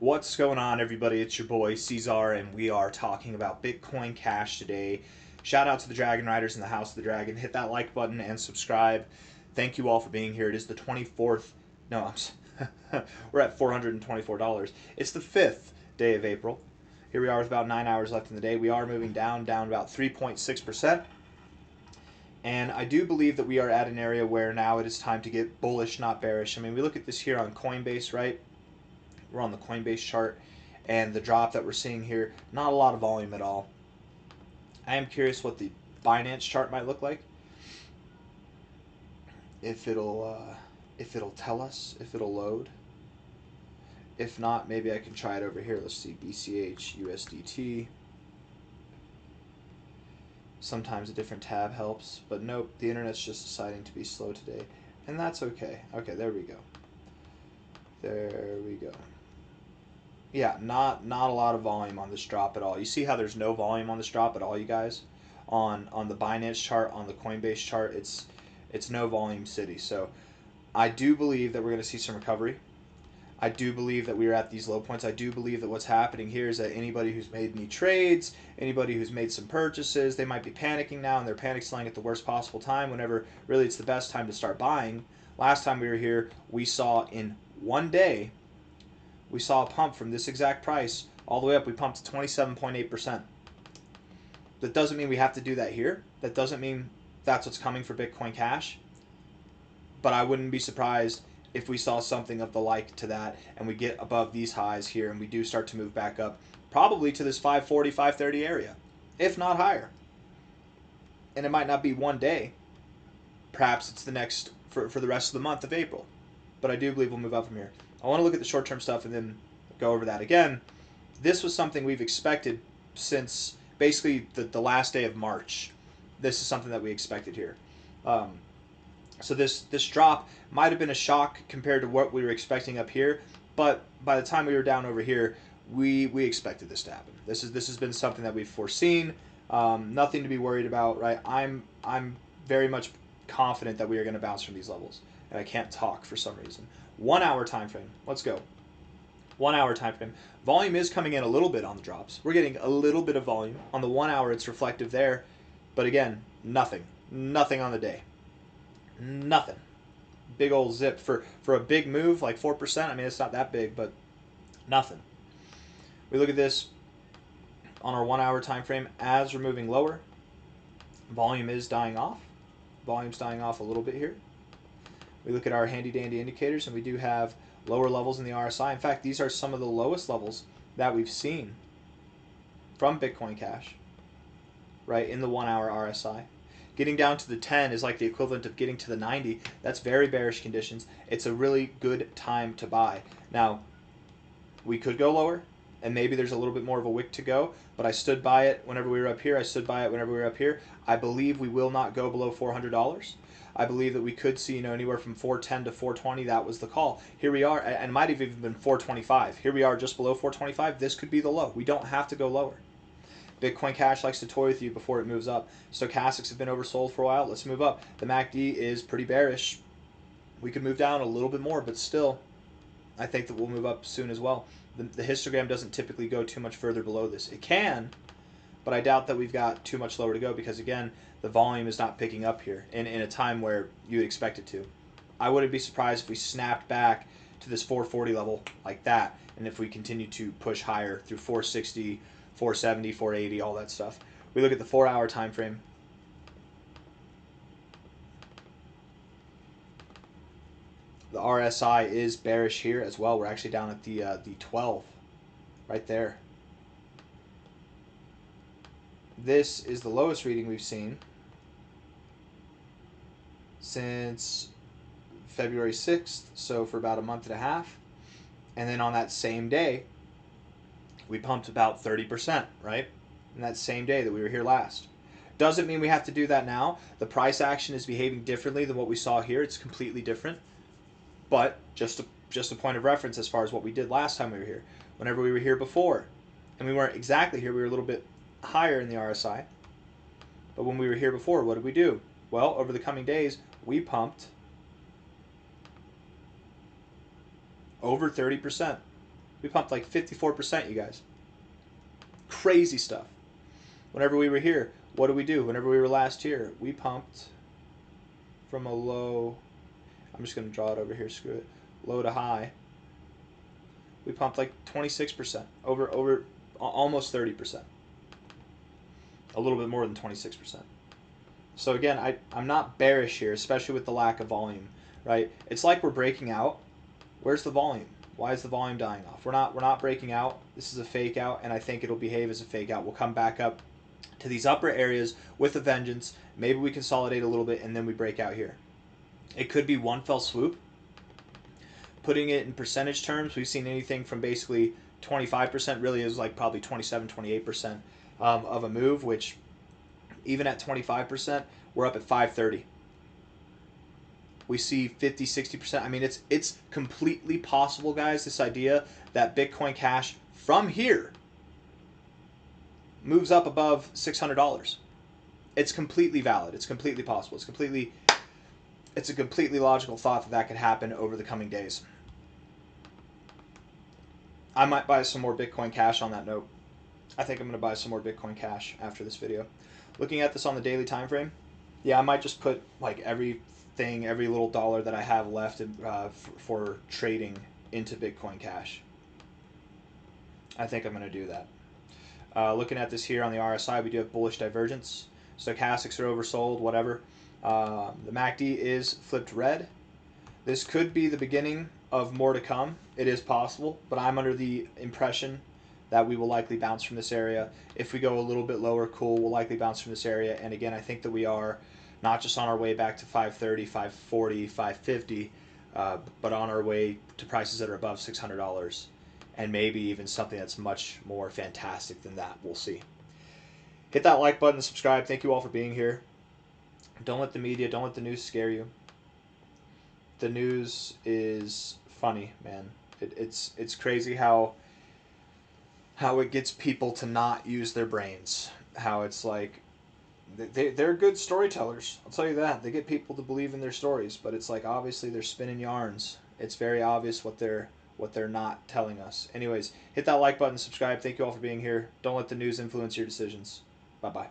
What's going on, everybody? It's your boy C-Zar, and we are talking about Bitcoin Cash today. Shout out to the Dragon Riders in the House of the Dragon. Hit that like button and subscribe. Thank you all for being here. It is the 24th. No, we're at $424. It's the 5th day of April. Here we are with about 9 hours left in the day. We are moving down about 3.6%. And I do believe that we are at an area where now it is time to get bullish, not bearish. I mean, we look at this here on Coinbase, right? We're on the Coinbase chart, and the drop that we're seeing here, not a lot of volume at all. I am curious what the Binance chart might look like. If it'll tell us, if it'll load. If not, maybe I can try it over here. Let's see, BCH, USDT. Sometimes a different tab helps, but nope, the internet's just deciding to be slow today, and that's okay. Okay, there we go. There we go. Yeah, not a lot of volume on this drop at all. You see how there's no volume on this drop at all, you guys? On the Binance chart, on the Coinbase chart, it's no volume city. So I do believe that we're going to see some recovery. I do believe that we are at these low points. I do believe that what's happening here is that anybody who's made any trades, anybody who's made some purchases, they might be panicking now, and they're panic selling at the worst possible time, whenever really it's the best time to start buying. Last time we were here, we saw in one day, we saw a pump from this exact price all the way up. We pumped to 27.8%. That doesn't mean we have to do that here. That doesn't mean that's what's coming for Bitcoin Cash. But I wouldn't be surprised if we saw something of the like to that, and we get above these highs here, and we do start to move back up, probably to this 540, 530 area, if not higher. And it might not be one day. Perhaps it's the next, for the rest of the month of April. But I do believe we'll move up from here. I want to look at the short-term stuff and then go over that again. This was something we've expected since basically the last day of March. This is something that we expected here. So this drop might have been a shock compared to what we were expecting up here, but by the time we were down over here, we expected this to happen. This has been something that we've foreseen. Nothing to be worried about, right? I'm very much confident that we are going to bounce from these levels, and I can't talk for some reason. 1 hour time frame. Let's go. 1 hour time frame. Volume is coming in a little bit on the drops. We're getting a little bit of volume. On the 1 hour, it's reflective there. But again, nothing. Nothing on the day. Nothing. Big old zip. For a big move, like 4%, I mean, it's not that big, but nothing. We look at this on our 1 hour time frame. As we're moving lower, volume is dying off. Volume's dying off a little bit here. We look at our handy-dandy indicators, and we do have lower levels in the RSI. In fact, these are some of the lowest levels that we've seen from Bitcoin Cash, right, in the 1 hour RSI. Getting down to the 10 is like the equivalent of getting to the 90. That's very bearish conditions. It's a really good time to buy. Now, we could go lower, and maybe there's a little bit more of a wick to go, but I stood by it whenever we were up here. I stood by it whenever we were up here. I believe we will not go below $400. I believe that we could see, anywhere from 410 to 420. That was the call. Here we are, and it might have even been 425. Here we are just below 425. This could be the low. We don't have to go lower. Bitcoin Cash likes to toy with you before it moves up. Stochastics have been oversold for a while. Let's move up. The MACD is pretty bearish. We could move down a little bit more, but still, I think that we'll move up soon as well. The histogram doesn't typically go too much further below this. It can, but I doubt that we've got too much lower to go because, again, the volume is not picking up here in a time where you would expect it to. I wouldn't be surprised if we snapped back to this 440 level like that, and if we continue to push higher through 460, 470, 480, all that stuff. We look at the 4 hour time frame. The RSI is bearish here as well. We're actually down at the 12 right there. This is the lowest reading we've seen since February 6th, so for about a month and a half. And then on that same day, we pumped about 30%, right? In that same day that we were here last. Doesn't mean we have to do that now. The price action is behaving differently than what we saw here. It's completely different. But just a point of reference as far as what we did last time we were here. Whenever we were here before, and we weren't exactly here, we were a little bit higher in the RSI. But when we were here before, what did we do? Well, over the coming days, we pumped over 30%. We pumped like 54%, you guys. Crazy stuff. Whenever we were here, what did we do? Whenever we were last here, we pumped from a low. I'm just going to draw it over here, screw it. Low to high. We pumped like 26%, over almost 30%. A little bit more than 26%. So again, I'm not bearish here, especially with the lack of volume, right? It's like we're breaking out. Where's the volume? Why is the volume dying off? We're not breaking out. This is a fake out, and I think it'll behave as a fake out. We'll come back up to these upper areas with a vengeance. Maybe we consolidate a little bit, and then we break out here. It could be one fell swoop. Putting it in percentage terms, we've seen anything from basically 25%, really is like probably 27, 28% of a move, which even at 25%, we're up at 530. We see 50, 60%. I mean, it's completely possible, guys, this idea that Bitcoin Cash from here moves up above $600. It's completely valid. It's completely possible. It's a completely logical thought that could happen over the coming days. I might buy some more Bitcoin Cash on that note. I think I'm going to buy some more Bitcoin Cash after this video. Looking at this on the daily time frame, yeah, I might just put like every little dollar that I have left for trading into Bitcoin Cash. I think I'm going to do that. Looking at this here on the RSI, we do have bullish divergence. Stochastics are oversold, whatever. The MACD is flipped red. This could be the beginning of more to come. It is possible, but I'm under the impression that we will likely bounce from this area. If we go a little bit lower, cool, we'll likely bounce from this area. And again, I think that we are not just on our way back to 530, 540, 550, but on our way to prices that are above $600, and maybe even something that's much more fantastic than that. We'll see. Hit that like button and subscribe. Thank you all for being here. Don't let the media, don't let the news scare you. The news is funny, man. It's crazy how it gets people to not use their brains. How it's like they're good storytellers. I'll tell you that. They get people to believe in their stories, but it's like obviously they're spinning yarns. It's very obvious what they're not telling us. Anyways, hit that like button, subscribe. Thank you all for being here. Don't let the news influence your decisions. Bye-bye.